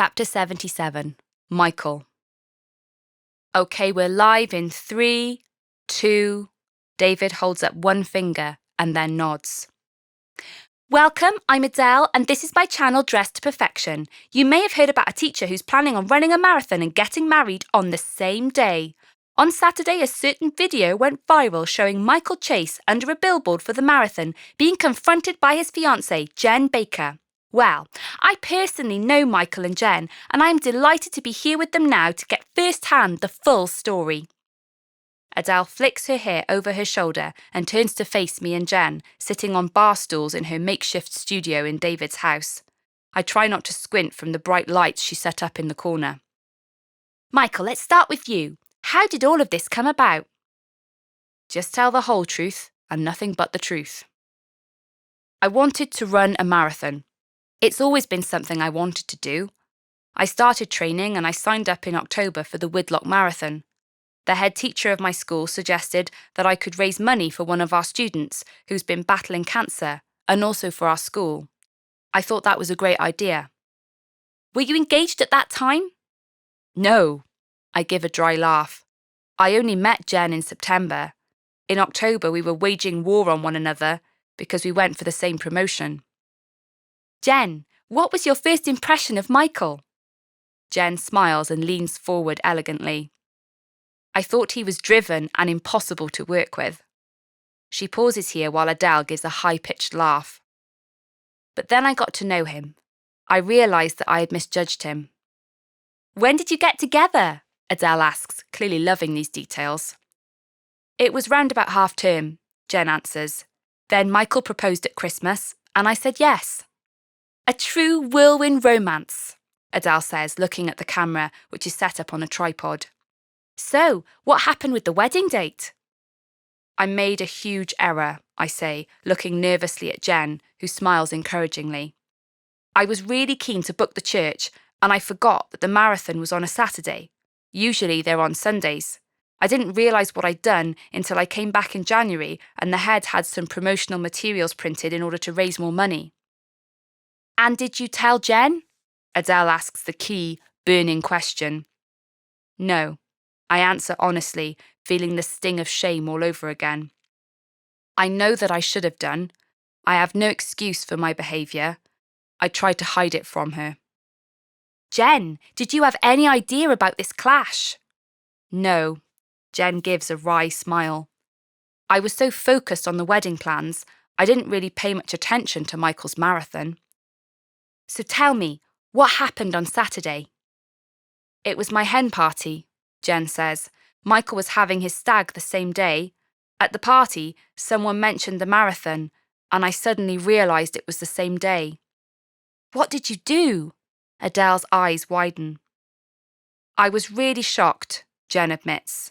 Chapter 77, Michael. Okay, we're live in 3, 2, David holds up one finger and then nods. Welcome, I'm Adele and this is my channel Dressed to Perfection. You may have heard about a teacher who's planning on running a marathon and getting married on the same day. On Saturday, a certain video went viral showing Michael Chase under a billboard for the marathon being confronted by his fiancée, Jen Baker. Well, I personally know Michael and Jen, and I'm delighted to be here with them now to get first-hand the full story. Adele flicks her hair over her shoulder and turns to face me and Jen, sitting on bar stools in her makeshift studio in David's house. I try not to squint from the bright lights she set up in the corner. Michael, let's start with you. How did all of this come about? Just tell the whole truth and nothing but the truth. I wanted to run a marathon. It's always been something I wanted to do. I started training and I signed up in October for the Whitlock Marathon. The head teacher of my school suggested that I could raise money for one of our students who's been battling cancer and also for our school. I thought that was a great idea. Were you engaged at that time? No. I give a dry laugh. I only met Jen in September. In October, we were waging war on one another because we went for the same promotion. Jen, what was your first impression of Michael? Jen smiles and leans forward elegantly. I thought he was driven and impossible to work with. She pauses here while Adele gives a high-pitched laugh. But then I got to know him. I realised that I had misjudged him. When did you get together? Adele asks, clearly loving these details. It was round about half-term, Jen answers. Then Michael proposed at Christmas, and I said yes. A true whirlwind romance, Adele says, looking at the camera, which is set up on a tripod. So, what happened with the wedding date? I made a huge error, I say, looking nervously at Jen, who smiles encouragingly. I was really keen to book the church, and I forgot that the marathon was on a Saturday. Usually they're on Sundays. I didn't realise what I'd done until I came back in January and the head had some promotional materials printed in order to raise more money. And did you tell Jen? Adele asks the key, burning question. No, I answer honestly, feeling the sting of shame all over again. I know that I should have done. I have no excuse for my behaviour. I tried to hide it from her. Jen, did you have any idea about this clash? No, Jen gives a wry smile. I was so focused on the wedding plans, I didn't really pay much attention to Michael's marathon. So tell me, what happened on Saturday? It was my hen party, Jen says. Michael was having his stag the same day. At the party, someone mentioned the marathon, and I suddenly realised it was the same day. What did you do? Adele's eyes widen. I was really shocked, Jen admits.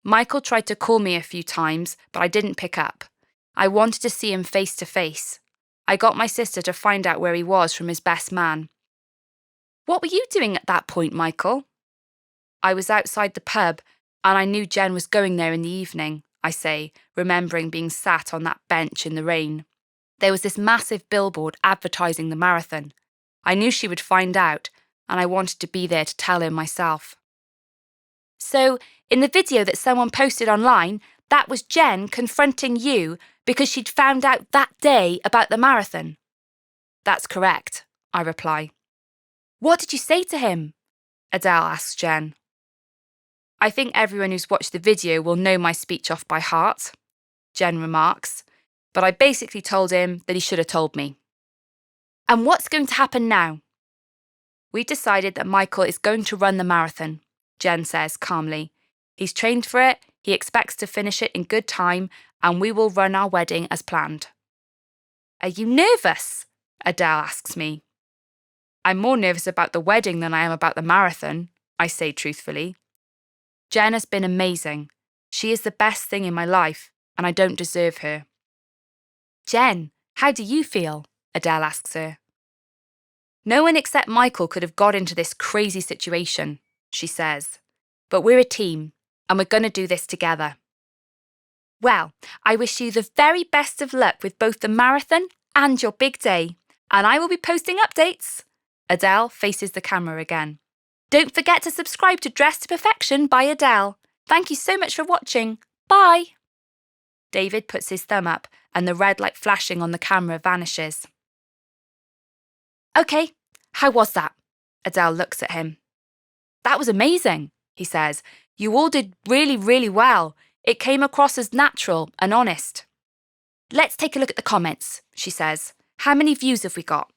Michael tried to call me a few times, but I didn't pick up. I wanted to see him face to face. I got my sister to find out where he was from his best man. What were you doing at that point, Michael? I was outside the pub, and I knew Jen was going there in the evening, I say, remembering being sat on that bench in the rain. There was this massive billboard advertising the marathon. I knew she would find out, and I wanted to be there to tell her myself. So, in the video that someone posted online, that was Jen confronting you because she'd found out that day about the marathon. That's correct, I reply. What did you say to him? Adele asks Jen. I think everyone who's watched the video will know my speech off by heart, Jen remarks, but I basically told him that he should have told me. And what's going to happen now? We decided that Michael is going to run the marathon, Jen says calmly. He's trained for it, he expects to finish it in good time, and we will run our wedding as planned. Are you nervous? Adele asks me. I'm more nervous about the wedding than I am about the marathon, I say truthfully. Jen has been amazing. She is the best thing in my life, and I don't deserve her. Jen, how do you feel? Adele asks her. No one except Michael could have got into this crazy situation, she says. But we're a team, and we're going to do this together. Well, I wish you the very best of luck with both the marathon and your big day, and I will be posting updates. Adele faces the camera again. Don't forget to subscribe to Dress to Perfection by Adele. Thank you so much for watching. Bye. David puts his thumb up and the red light flashing on the camera vanishes. Okay, how was that? Adele looks at him. That was amazing, he says. You all did really, really well. It came across as natural and honest. Let's take a look at the comments, she says. How many views have we got?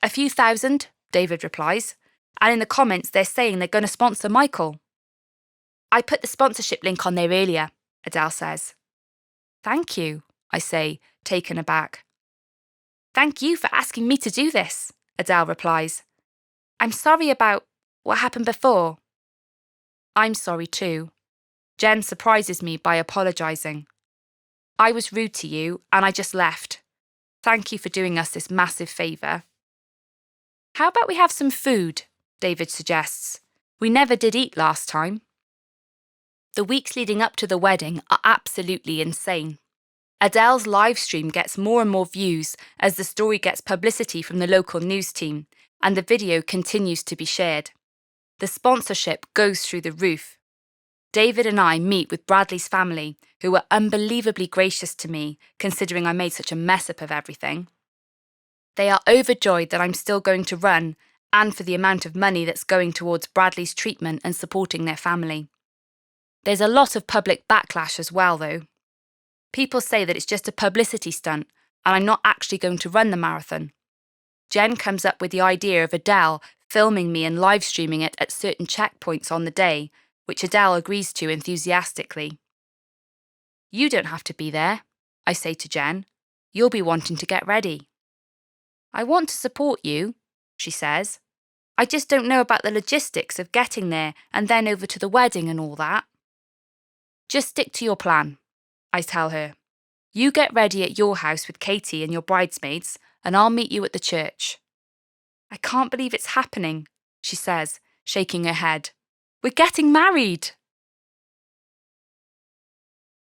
A few thousand, David replies. And in the comments, they're saying they're going to sponsor Michael. I put the sponsorship link on there earlier, Adele says. Thank you, I say, taken aback. Thank you for asking me to do this, Adele replies. I'm sorry about what happened before. I'm sorry too. Jen surprises me by apologising. I was rude to you and I just left. Thank you for doing us this massive favour. How about we have some food? David suggests. We never did eat last time. The weeks leading up to the wedding are absolutely insane. Adele's live stream gets more and more views as the story gets publicity from the local news team, and the video continues to be shared. The sponsorship goes through the roof. David and I meet with Bradley's family, who were unbelievably gracious to me, considering I made such a mess up of everything. They are overjoyed that I'm still going to run, and for the amount of money that's going towards Bradley's treatment and supporting their family. There's a lot of public backlash as well, though. People say that it's just a publicity stunt, and I'm not actually going to run the marathon. Jen comes up with the idea of Adele filming me and live streaming it at certain checkpoints on the day, which Adele agrees to enthusiastically. You don't have to be there, I say to Jen. You'll be wanting to get ready. I want to support you, she says. I just don't know about the logistics of getting there and then over to the wedding and all that. Just stick to your plan, I tell her. You get ready at your house with Katie and your bridesmaids, and I'll meet you at the church. I can't believe it's happening, she says, shaking her head. We're getting married!